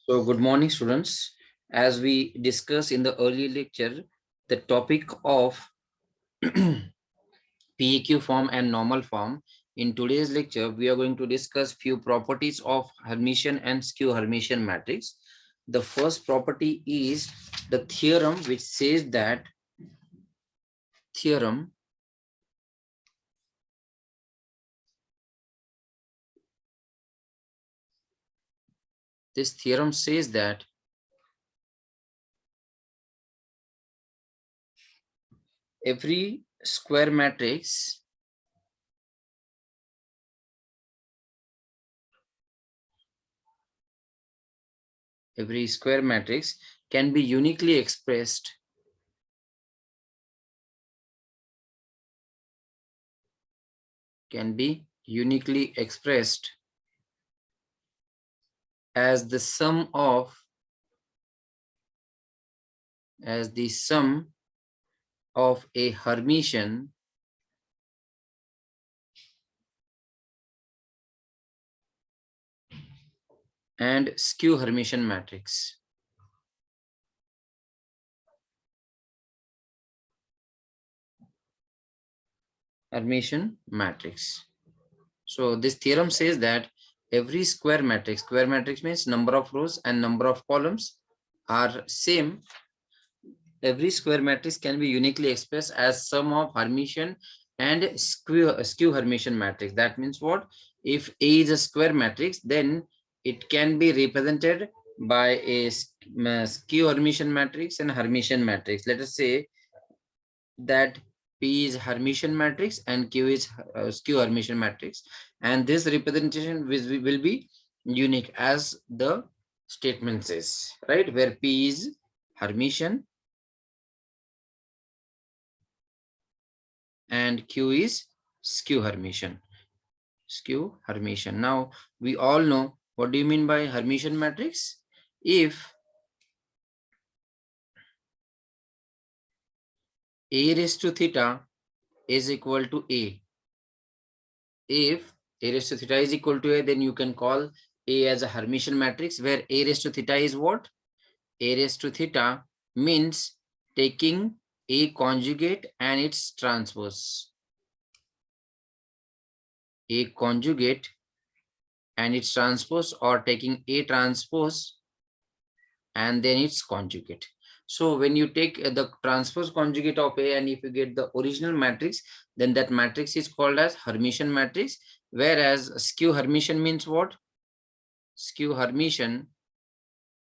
So, good morning, students. As we discussed in the earlier lecture, the topic of PEQ form and normal form. In today's lecture, we are going to discuss few properties of Hermitian and skew Hermitian matrix. The first property is the theorem, which says that theorem this theorem says that every square matrix can be uniquely expressed as the sum of a Hermitian and skew Hermitian matrix. So this theorem says that every square matrix means number of rows and number of columns are same. Every square matrix can be uniquely expressed as sum of Hermitian and skew Hermitian matrix. That means what? If A is a square matrix, then it can be represented by a skew Hermitian matrix and Hermitian matrix. Let us say that P is Hermitian matrix and Q is skew Hermitian matrix, and this representation will be unique as the statement says, right? Where P is Hermitian and Q is skew Hermitian. Now we all know what do you mean by Hermitian matrix. If A raised to theta is equal to A, if A raised to theta is equal to A, then you can call A as a Hermitian matrix, where A raised to theta is what? A raised to theta means taking A conjugate and its transpose. A conjugate and its transpose, or taking A transpose and then its conjugate. So when you take the transpose conjugate of A and if you get the original matrix, then that matrix is called as Hermitian matrix. Whereas skew Hermitian means what? Skew Hermitian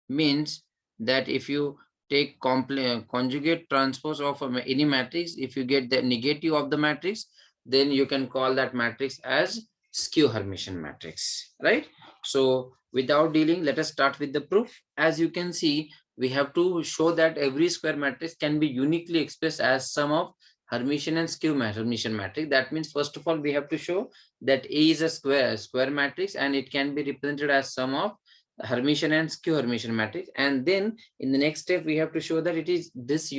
means that if you take conjugate transpose of any matrix, if you get the negative of the matrix, then you can call that matrix as skew Hermitian matrix, right? So without dealing, let us start with the proof. As you can see, we have to show that every square matrix can be uniquely expressed as sum of Hermitian and skew Hermitian matrix. That means, first of all, we have to show that A is a square matrix and it can be represented as sum of Hermitian and skew Hermitian matrix, and then in the next step we have to show that it is this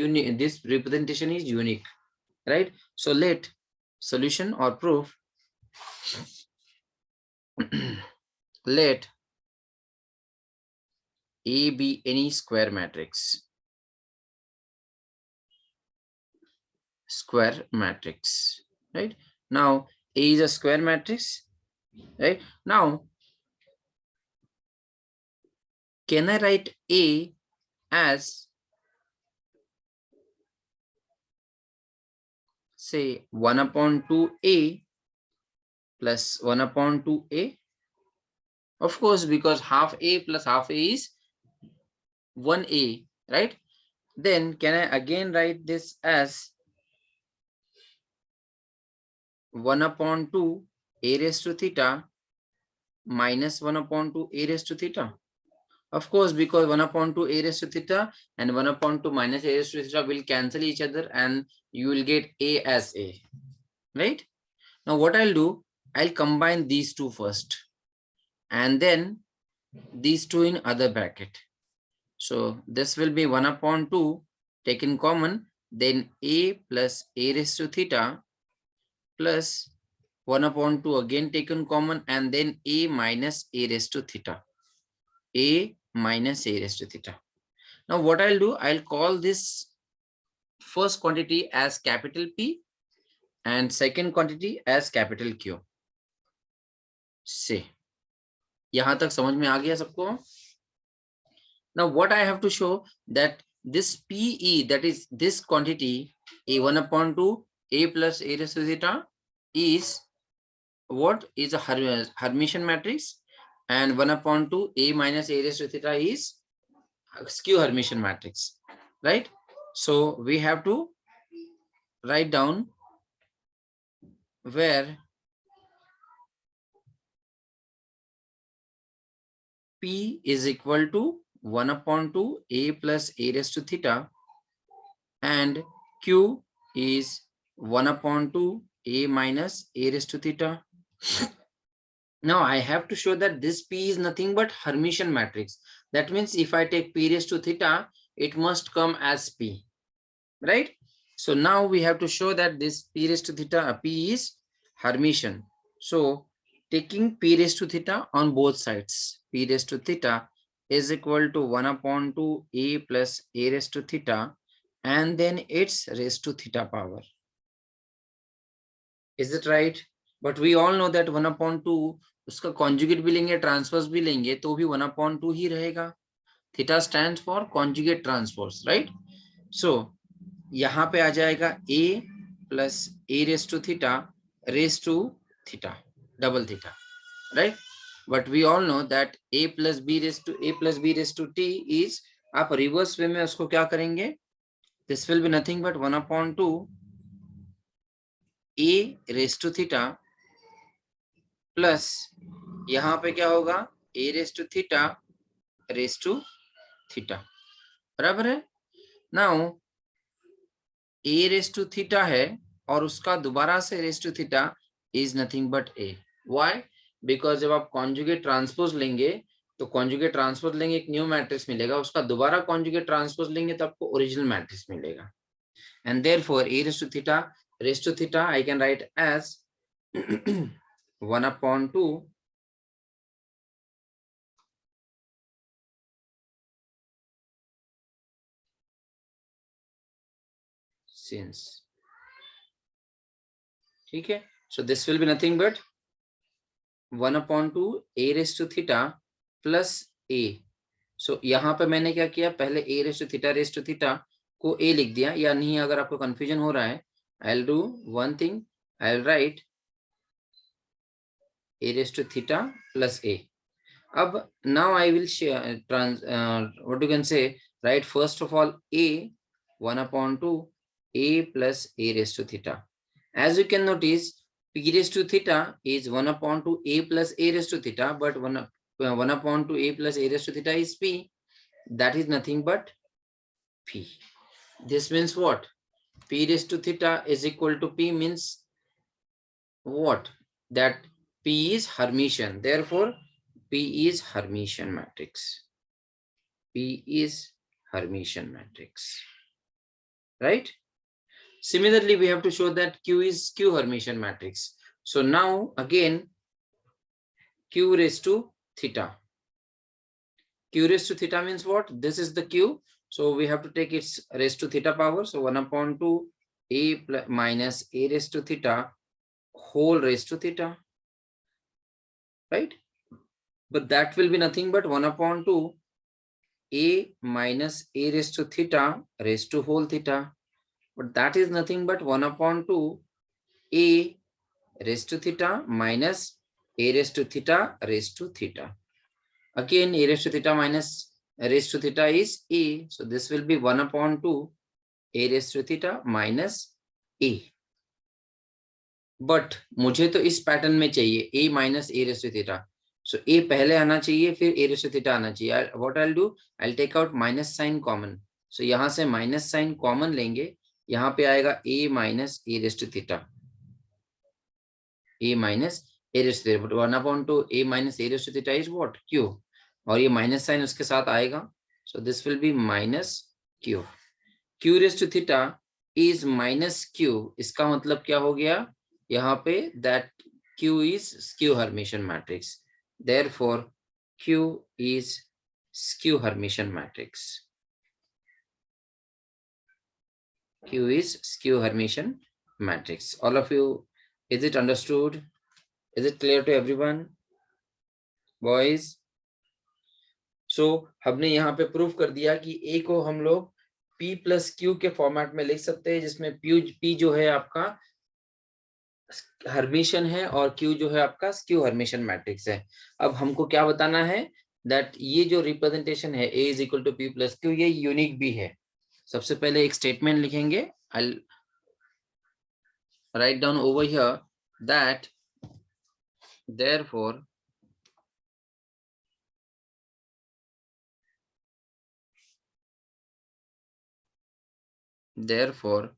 representation is unique, right? So let solution or proof let A be any square matrix, right? Now A is a square matrix, right? Now can I write A as, say, 1/2A plus 1/2A? Of course, because half A plus half A is 1A, right? Then can I again write this as 1/2 A raised to theta minus 1/2 A raised to theta? Of course, because 1/2 A raised to theta and 1/2 minus A raised to theta will cancel each other and you will get A as A, right? Now what I'll do, I'll combine these two first and then these two in other bracket. So this will be 1/2 taken common, then A plus A raised to theta plus 1/2 again taken common, and then A minus A raised to theta. A minus a raised to theta. Now what I'll do, I'll call this first quantity as capital P and second quantity as capital Q. से यहां तक समझ में आ गया सबको? Now what I have to show that this PE, that is this quantity A1 upon 2 A plus A raised to theta is what? Is a Hermitian matrix, and 1 upon 2 A minus A raised to theta is a skew Hermitian matrix, right? So we have to write down where P is equal to 1 upon 2 A plus A raised to theta and Q is 1 upon 2 A minus A raised to theta. Now I have to show that this P is nothing but Hermitian matrix. That means if I take P raised to theta, it must come as P, right? So now we have to show that this P raised to theta, P is Hermitian. So taking P raised to theta on both sides, P raised to theta is equal to 1 upon 2 A plus A raised to theta and then its raised to theta power. Is it right? But we all know that 1 upon 2 उसका conjugate भी लेंगे transverse भी लेंगे तो भी 1 upon 2 ही रहेगा. Theta stands for conjugate transverse, right? So यहाँ पे आ जाएगा a plus a raised to theta raised to theta, double theta, right? But we all know that a plus b raised to t is, आप reverse way में उसको क्या करेंगे? This will be nothing but 1 upon 2 a raised to theta plus यहाँ पे क्या होगा? a raised to theta raised to theta. बराबर है? Now a raised to theta है और उसका दोबारा से raised to theta is nothing but a. Why? Because जब आप conjugate transpose लेंगे तो conjugate transpose लेंगे एक न्यू मैट्रिक्स मिलेगा, उसका दोबारा conjugate transpose लेंगे तो आपको ओरिजिनल मैट्रिक्स मिलेगा. And therefore a raised to theta I can write as 1 upon 2 since. ठीक है? So this will be nothing but 1 upon 2 a raised to theta plus a. So यहाँ पे मैंने क्या किया? पहले a raised to theta को a लिख दिया, या नहीं अगर आपको कंफ्यूजन हो रहा है, I'll do one thing, I'll write a raised to theta plus a. अब now I will share what you can say, write first of all a 1 upon 2 a plus a raised to theta. As you can notice, p raised to theta is 1 upon 2 a plus a raised to theta, but 1 upon 2 a plus a raised to theta is p. That is nothing but p. This means what? P raised to theta is equal to p means what? That p is Hermitian. Therefore, P is Hermitian matrix. P is Hermitian matrix. Right? Similarly, we have to show that Q is skew Hermitian matrix. So now again, Q raised to theta. Q raised to theta means what? This is the Q. So we have to take its raised to theta power. So 1 upon 2 a minus a raised to theta whole raised to theta. Right? But that will be nothing but 1 upon 2 a minus a raised to theta raised to whole theta. But that is nothing but 1 upon 2 a raised to theta minus a raised to theta raised to theta. Again, a raised to theta minus a raised to theta is a. So this will be 1 upon 2 a raised to theta minus a. But मुझे तो इस pattern में चाहिए a minus a raised to theta. So a पहले आना चाहिए, फिर a raised to theta आना चाहिए. What I'll do, I'll take out minus sign common. So यहाँ से minus sign common लेंगे, यहाँ पे आएगा a minus a raised to theta. A minus a raised to theta. But 1 upon 2 a minus a raised to theta is what? Q. और ये minus sign उसके साथ आएगा. So this will be minus q. Q raised to theta is minus q. इसका मतलब क्या हो गया? यहाँ पे that Q is skew Hermitian matrix. Therefore, Q is skew Hermitian matrix. Q is skew Hermitian matrix. All of you, is it understood? Is it clear to everyone? Boys? So हमने यहाँ पे प्रूफ कर दिया कि A को हम लोग P plus Q के फॉर्मेट में लिख सकते हैं, जिसमें P जो है आपका हर्मिशन है और Q जो है आपका स्क्यू हर्मिशन मैट्रिक्स है। अब हमको क्या बताना है, दैट ये जो रिप्रेजेंटेशन है A is equal to P plus Q, ये यूनिक भी है। सबसे पहले एक स्टेटमेंट लिखेंगे, I write down over here that therefore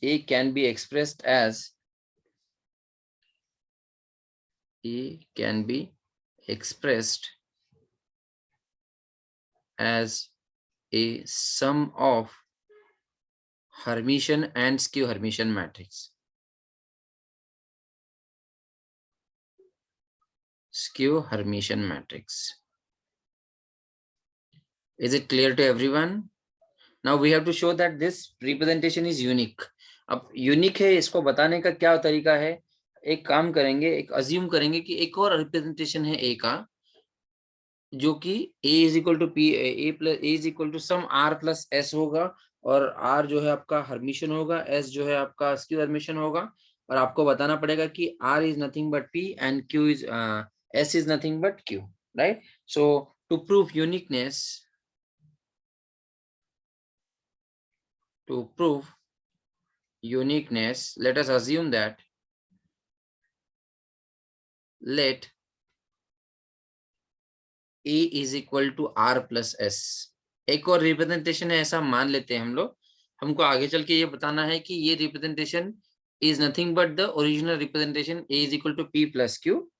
A can be expressed as a sum of Hermitian and skew Hermitian matrix. Skew Hermitian matrix. Is it clear to everyone? Now we have to show that this representation is unique. अब unique है, इसको बताने का क्या तरीका है, एक काम करेंगे, एक अज्यूम करेंगे कि एक और रिप्रेजेंटेशन है A का, जो कि A is equal to P, A plus A is equal to sum R plus S होगा, और R जो है आपका हर्मिशन होगा, S जो है आपका स्क्यू हर्मिशन होगा, और आपको बताना पड़ेगा कि R is nothing but P and Q is S is nothing but Q, right? So to prove uniqueness, let us assume that let A is equal to R plus S. एक और representation है, ऐसा मान लेते हैं हम लोग। हमको आगे चल के ये बताना है कि ये representation is nothing but the original representation A is equal to P plus Q,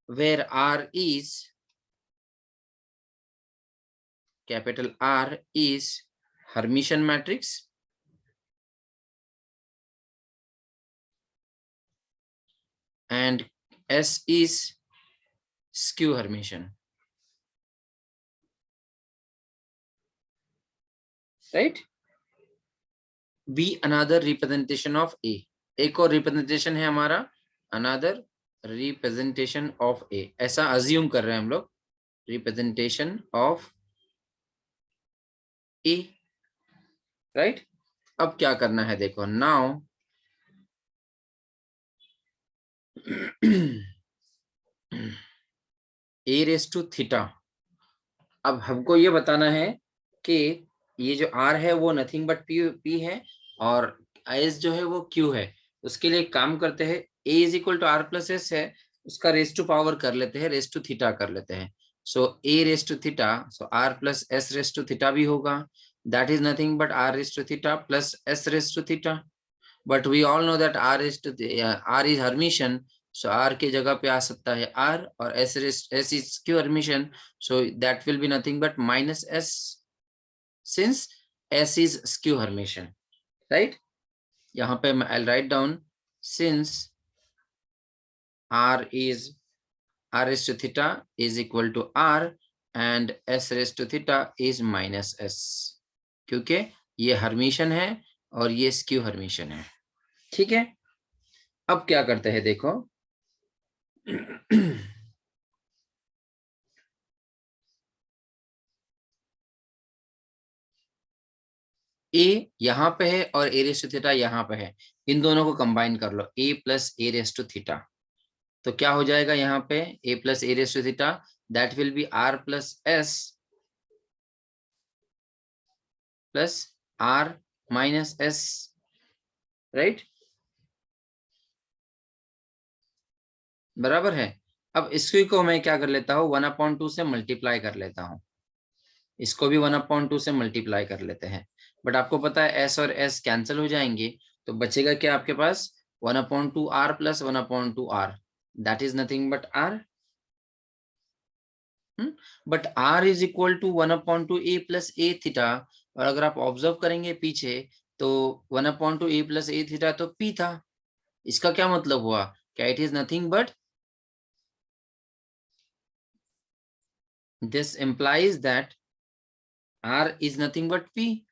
where R is, capital R is Hermitian matrix and S is skew Hermitian, right? B another representation of A. एक और representation है हमारा another representation of A, ऐसा assume कर रहे हैं हम लोग, representation of A, right? अब क्या करना है देखो, now A raised to theta, अब हमको ये बताना है कि ये जो R है वो नथिंग बट P है और S जो है वो Q है। उसके लिए काम करते हैं, A is equal to R plus S है, उसका रेस टू पावर कर लेते हैं, रेस टू थीटा कर लेते हैं। So A raise to theta, so R plus S raise to theta भी होगा, that is nothing but R raise to theta plus S raise to theta. But we all know that R is hermitian, so R की जगह पे आ सकता है R, और S is skew Hermitian, so that will be nothing but minus S, since S is skew Hermitian, right? यहाँ पे I'll write down, since R raised to theta is equal to R and S raised to theta is minus S, क्योंकि ये Hermitian है और ये skew Hermitian है, ठीक है? अब क्या करते हैं देखो, A यहाँ पे है और A रेस टू थीटा यहाँ पे है, इन दोनों को कंबाइन कर लो, A plus A raise to theta, तो क्या हो जाएगा यहाँ पे, A plus A raise to theta, that will be R plus S plus R minus S, right? बराबर है। अब इसको मैं क्या कर लेता हूँ, 1/2 से मल्टीप्लाई कर लेता हूँ, इसको भी 1/2 से मल्टीप्लाई कर लेते हैं, बट आपको पता है S और S कैंसिल हो जाएंगे, तो बचेगा क्या आपके पास, 1/2 R plus 1/2 R, that is nothing but R, but R is equal to 1/2 A plus A theta, और अगर आप ऑब्जर्व करेंगे पीछे तो 1/2 A प्लस A थीटा तो P था, इसका क्या मतलब हुआ, क्या it is nothing but, this implies that R is nothing but P,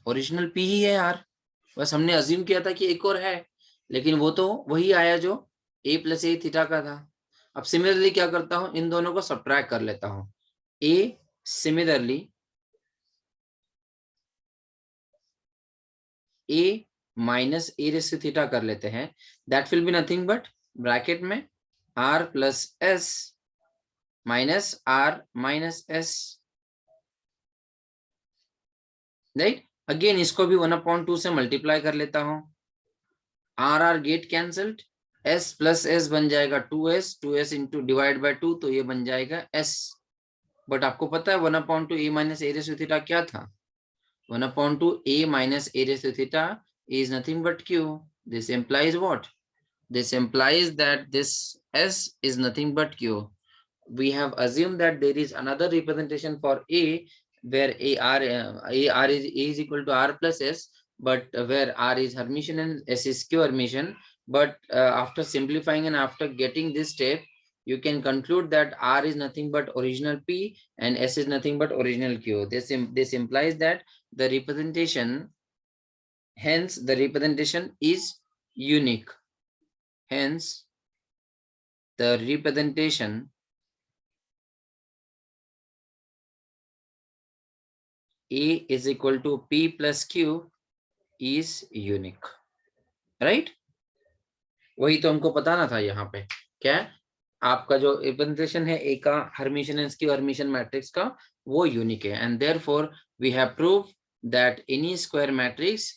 original P ही है आर। बस हमने अज्यूम किया था कि एक और है, लेकिन वो तो वही आया जो ए प्लस ए थीटा का था। अब सिमिलरली क्या करता हूं, इन दोनों को सब्ट्रैक्ट कर लेता हूं। A similarly A minus A raise theta कर लेते हैं, that will be nothing but bracket में R plus S minus R minus S, right. Again इसको भी 1/2 से मल्टीप्लाई कर लेता हूं, R R get cancelled, S plus S बन जाएगा 2s इंटू डिवाइड बाय 2, तो ये बन जाएगा एस। बट आपको पता है 1/2 ए माइनस ए रेस थीटा क्या था, 1/2 a minus a raised to theta is nothing but q. This implies what? This implies that this s is nothing but q. We have assumed that there is another representation for a where a is equal to r plus s, but where r is Hermitian and s is Q Hermitian. But after simplifying and after getting this step, you can conclude that r is nothing but original p and s is nothing but original q. This implies that the representation, hence the representation is unique. Hence the representation A is equal to P plus Q is unique, right? वही तो हमको बताना था यहाँ पे, क्या आपका जो रिप्रेजेंटेशन है ए का hermitian and skew hermitian matrix का, वो यूनिक है। And therefore we have prove that any square matrix,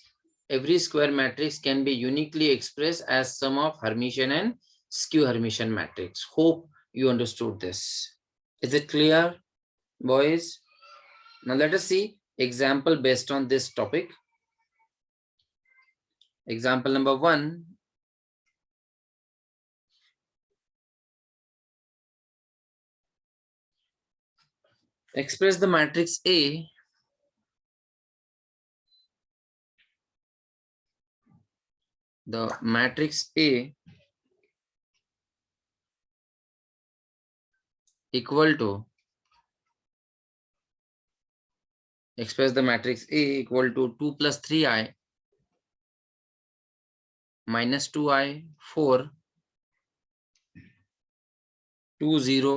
every square matrix can be uniquely expressed as sum of Hermitian and skew Hermitian matrix. Hope you understood this. Is it clear, boys? Now let us see example based on this topic. Example number 1. Express the matrix A equal to, express the matrix A equal to 2 plus 3i minus 2i 4 2 0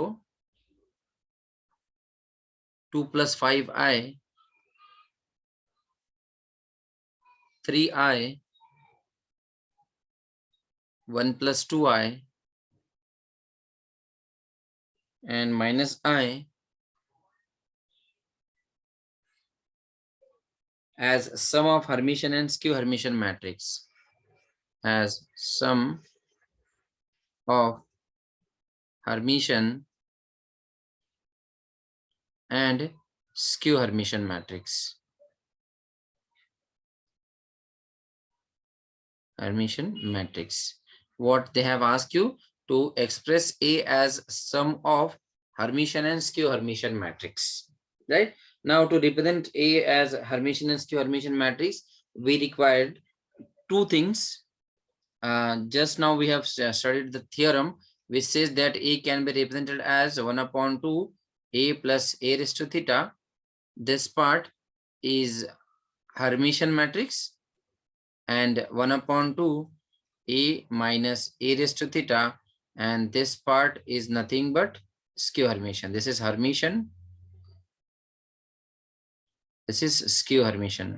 2 plus 5i 3i 1 plus 2i and minus I as sum of Hermitian and skew Hermitian matrix, as sum of Hermitian and skew Hermitian matrix. Hermitian matrix. What they have asked you to express A as sum of Hermitian and skew Hermitian matrix, right? Now to represent A as Hermitian and skew Hermitian matrix, we required two things. Just now we have studied the theorem which says that A can be represented as 1/2 A plus A raised to theta. This part is Hermitian matrix, and 1/2 A minus A raised to theta, and this part is nothing but skew Hermitian. This is Hermitian, this is skew Hermitian.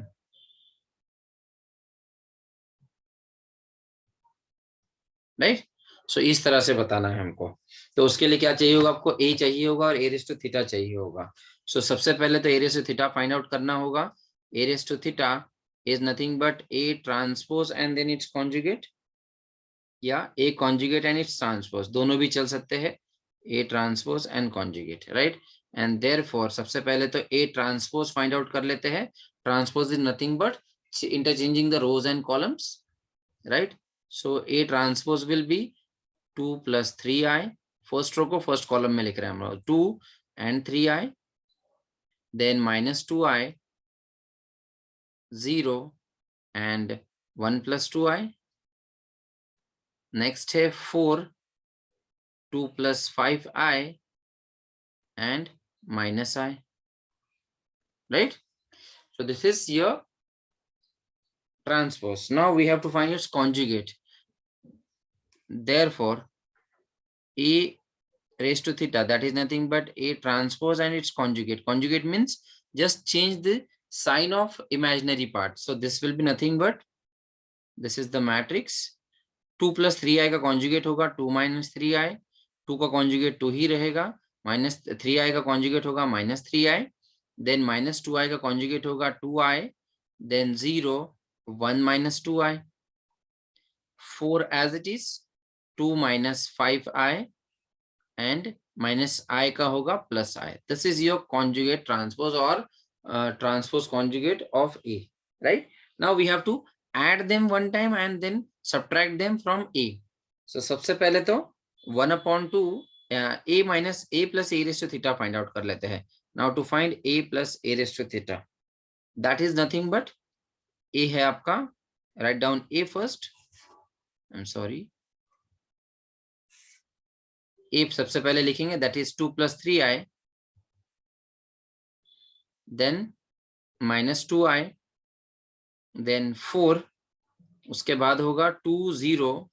Right, so इस तरह से बताना है हमको। तो उसके लिए क्या चाहिए होगा, आपको ए चाहिए होगा और ए रेस टू थीटा चाहिए होगा। सो सबसे पहले तो A raise to theta find out करना होगा। A raise to theta is nothing but A transpose and then its conjugate, या A conjugate and its transpose, दोनों भी चल सकते हैं, A transpose and conjugate, right. And therefore सबसे पहले तो ए ट्रांसपोज फाइंड आउट कर लेते हैं। Transpose is nothing but interchanging the rows and columns, right. So A transpose will be 2 plus 3i, first row को फर्स्ट कॉलम में लिख रहे हैं हम लोग, 2 and 3i, then minus 2i 0 and 1 plus 2i, next है 4 2 plus 5i and minus I, right? So this is your transpose. Now we have to find its conjugate. Therefore, A raised to theta, that is nothing but A transpose and its conjugate. Conjugate means just change the sign of imaginary part. So this will be nothing but, this is the matrix. 2 plus 3i का conjugate होगा 2 minus 3i, 2 का conjugate 2 ही रहेगा, minus 3i का conjugate होगा minus 3i, then minus 2i का conjugate होगा 2i, then 0 1 minus 2i, 4 as it is, 2 minus 5i and minus I का होगा plus I. This is your conjugate transpose or transpose conjugate of A, right? Now we have to add them one time and then subtract them from A. So सबसे पहले तो 1/2 A minus A plus A raised to theta find out कर लेते हैं. Now to find A plus A raised to theta, that is nothing but A है आपका, write down A first. I'm sorry. A सबसे पहले लिखेंगे, that is 2 plus 3i, then minus 2i, then 4, उसके बाद होगा 2 0,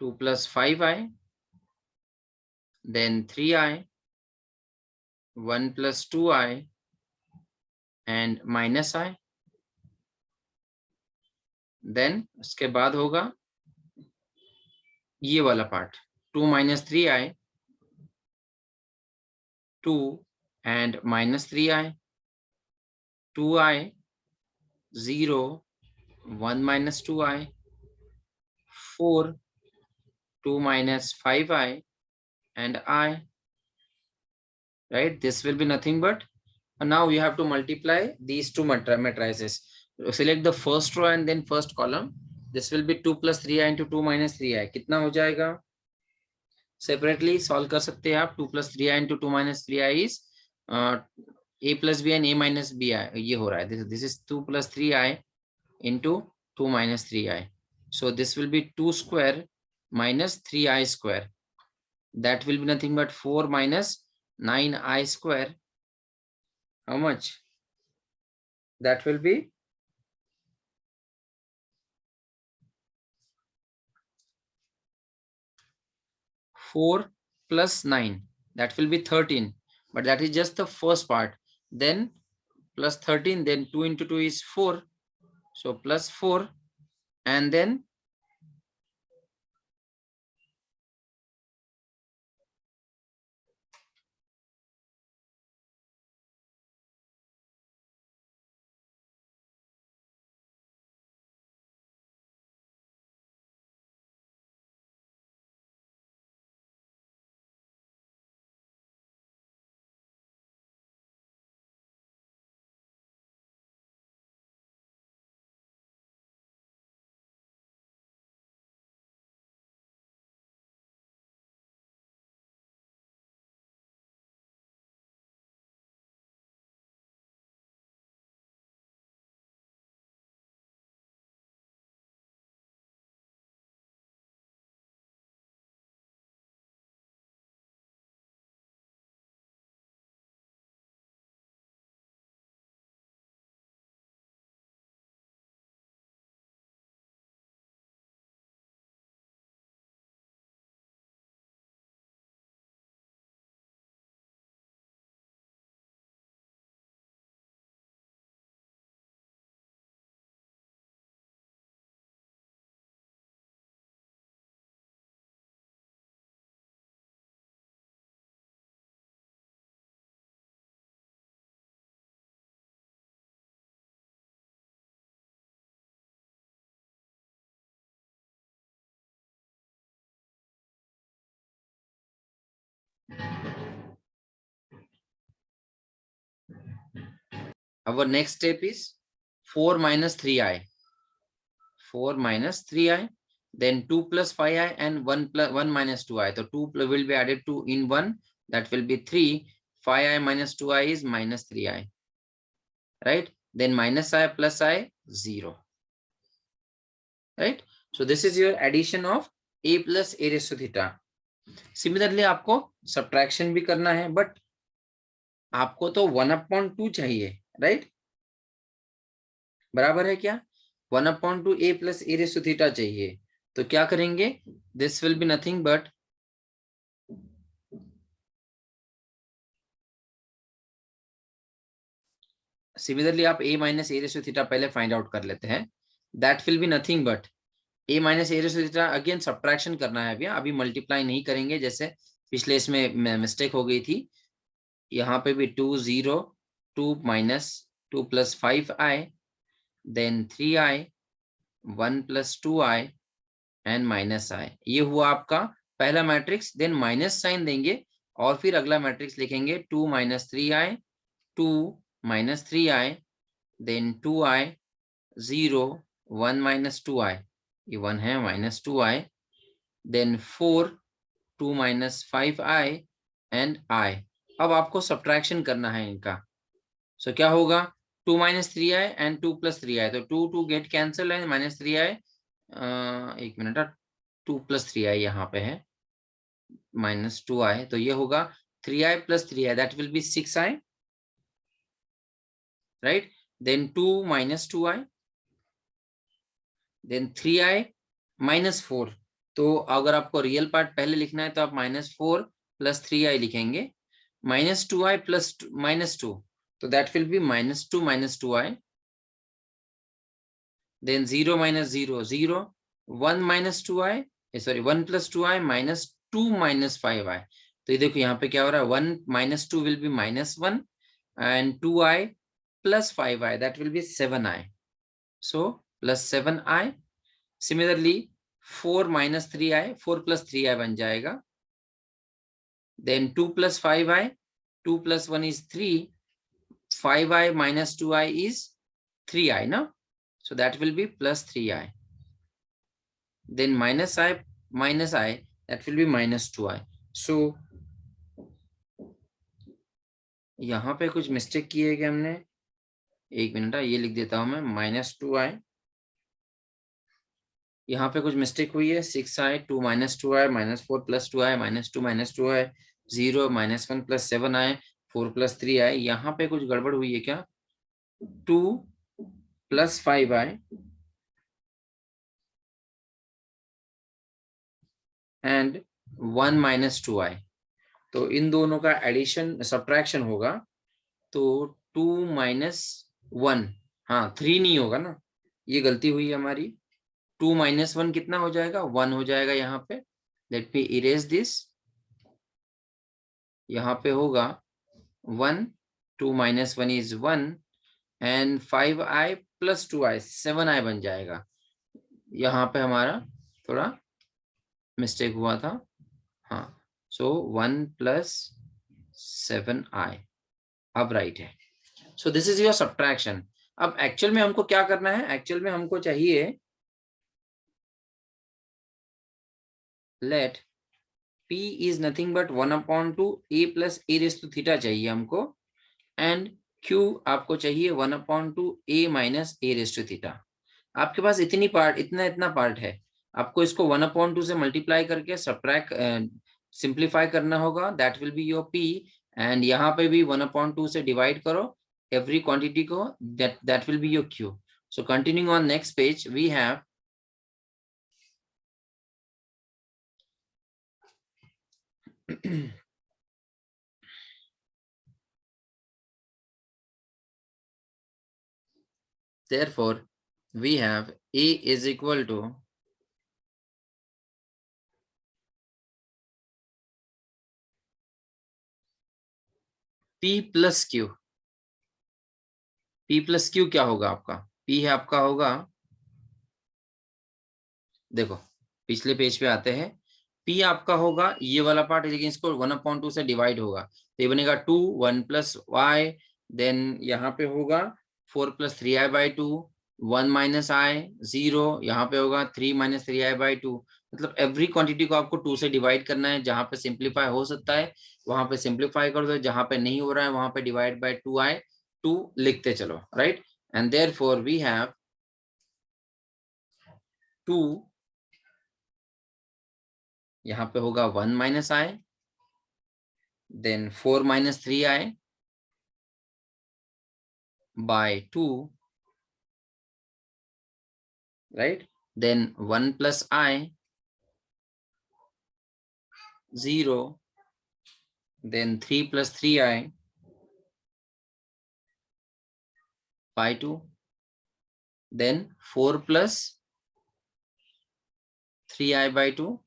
2 plus 5i, then 3i, 1 plus 2i and minus I, then उसके बाद होगा ये वाला part 2 minus 3i, 2 and minus 3i, 2i, 0, 1 minus 2i, 4, 2 minus 5i and I, right? This will be nothing but, and now you have to multiply these two matrices. Select the first row and then first column. This will be 2 plus 3i into 2 minus 3i. कितना हो जाएगा? Separately solve कर सकते हैं आप. 2 plus 3i into 2 minus 3i is a plus b and a minus bi. ये हो रहा है. This is 2 plus 3i into 2 minus 3i. So this will be 2 square minus 3i square. That will be nothing but 4 minus 9i square. How much? That will be 4 plus 9. That will be 13. But that is just the first part. Then plus 13. Then 2 into 2 is 4. So plus 4. And then our next step is 4 minus 3i. 4 minus 3i. Then 2 plus 5i and 1 plus 1 minus 2i. So 2 will be added to in 1. That will be 3. 5i minus 2i is minus 3i. Right? Then minus I plus I, 0. Right? So this is your addition of a plus a raised to theta. Similarly, आपको subtraction भी करना है, but आपको तो 1/2 चाहिए, right? बराबर है क्या? 1/2 a plus A raise to theta चाहिए। तो क्या करेंगे? This will be nothing but similarly आप a minus A raise to theta पहले फाइंड आउट कर लेते हैं। That will be nothing but a minus A raise to theta, again subtraction करना है भैया, अभी मल्टीप्लाई नहीं करेंगे जैसे पिछले इसमें मिस्टेक हो गई थी। यहाँ पे भी 2 0 2 minus 2 plus 5i then 3i 1 plus 2i and minus i। ये हुआ आपका पहला मैट्रिक्स। देन माइनस साइन देंगे और फिर अगला मैट्रिक्स लिखेंगे 2 minus 3i 2 minus 3i then 2i 0 1 minus 2i, ये 1 है, minus 2i then 4 2 minus 5i and i। अब आपको सब्ट्रैक्शन करना है इनका। सो क्या होगा? 2 minus 3i and 2 plus 3i, तो 2 2 get cancel and minus 3i, एक मिनट, 2 प्लस 3i यहाँ पे है माइनस 2i, तो ये होगा 3i plus 3i, that will be 6i, right? Then 2 minus 2i then 3i minus 4। तो अगर आपको रियल पार्ट पहले लिखना है तो आप माइनस 4 प्लस 3i लिखेंगे, माइनस 2i प्लस माइनस 2, तो that will B minus 2 minus 2i then 0 minus 0 0 1 minus 2i, sorry 1 plus 2i minus 2 minus 5i। तो ये देखो यहाँ पे क्या हो रहा है, 1 minus 2 will be minus 1 and 2i plus 5i, that will be 7i, so plus 7i। Similarly 4 minus 3i, 4 plus 3i बन जाएगा, then 2 plus 5i, 2 plus 1 is 3, 5i minus 2i is 3i, no? So that will be plus 3i, then minus i minus I, that will be minus 2i। so यहाँ पे कुछ mistake की है क्या हमने? एक मिनट, ये लिख देता हूं मैं, माइनस 2i, यहाँ पे कुछ मिस्टेक हुई है। 6i 2 minus 2i minus 4 plus 2i minus 2 minus 2i 0 minus 1 plus 7i 4 plus 3i, यहाँ पे कुछ गड़बड़ हुई है क्या? 2 plus 5i and 1 minus 2i, तो इन दोनों का एडिशन सब्ट्रैक्शन होगा, तो 2 माइनस 1, हाँ 3 नहीं होगा ना, ये गलती हुई है हमारी। 2 माइनस 1 कितना हो जाएगा? 1 हो जाएगा यहाँ पे। लेट मी इरेज दिस, यहाँ पे होगा 1, 2 minus 1 is 1 and 5i plus 2i 7i बन जाएगा। यहाँ पे हमारा थोड़ा मिस्टेक हुआ था, हाँ। सो 1 प्लस 7i अब राइट है। So this is your subtraction. अब एक्चुअल में हमको क्या करना है? एक्चुअल में हमको चाहिए late p is nothing but 1/2 a plus a raised to theta चाहिए हमको, एंड q आपको चाहिए 1/2 a minus a raised to theta। आपके पास इतनी पार्ट, इतना पार्ट है, आपको इसको 1/2 से मल्टीप्लाई करके सब्ट्रैक्ट सिंप्लीफाई करना होगा, that will be your p। एंड यहाँ पे भी 1/2 से डिवाइड करो एवरी क्वांटिटी को, that will be your q। So continuing on next page we have therefore we have a is equal to p plus q। p plus q क्या होगा आपका? p है आपका होगा, देखो पिछले पेज पे आते हैं, p आपका होगा ये वाला पार्ट, लेकिन इसको 1/2 से डिवाइड होगा, तो ये बनेगा 2 1 प्लस y, देन यहाँ पे होगा 4 प्लस 3i/2 1 माइनस i 0, यहाँ पे होगा 3 माइनस 3i/2। मतलब एवरी क्वांटिटी को आपको 2 से डिवाइड करना है, जहाँ पे सिंप्लीफाई हो सकता है वहां पे सिंप्लीफाई कर दो, जहाँ पे नहीं हो रहा है वहां पे डिवाइड बाय 2 लिखते चलो, right? And therefore we have 2, यहाँ पे होगा 1 minus i then 4 minus 3i by 2, right? Then 1 plus I, 0, then 3 plus 3I by 2, then 4 plus 3I by 2,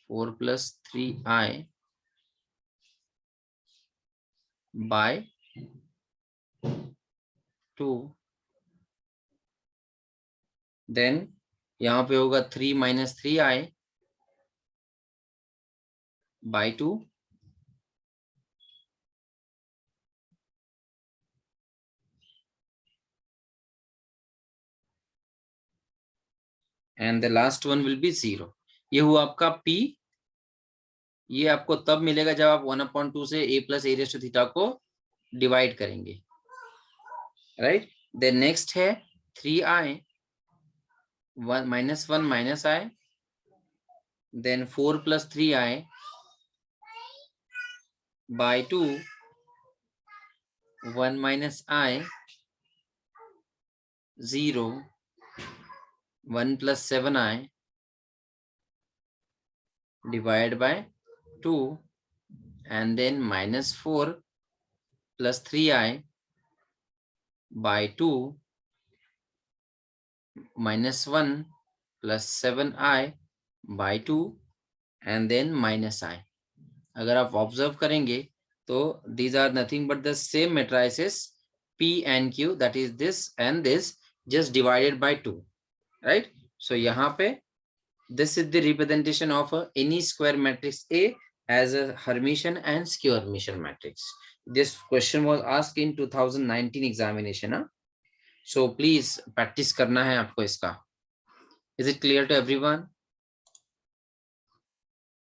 4 plus 3I by 2, then यहाँ पे होगा 3 minus 3I by 2, and the last one will be 0. ये हुआ आपका P. ये आपको तब मिलेगा जब आप 1/2 से a plus a raised to theta को डिवाइड करेंगे, राइट? देन नेक्स्ट है 3I 1 minus I, then 4 plus 3I by 2, 1 minus I, 0, 1 plus 7I divided by 2, and then minus 4 plus 3I by 2, minus 1 plus 7I by 2, and then minus I. अगर आप observe करेंगे तो these are nothing but the same matrices P and Q, that is this and this, just divided by 2, right? So यहाँ पे this is the representation of any square matrix A as a Hermitian and Skew Hermitian matrix. This question was asked in 2019 examination, huh? So please practice करना है आपको इसका. Is it clear to everyone?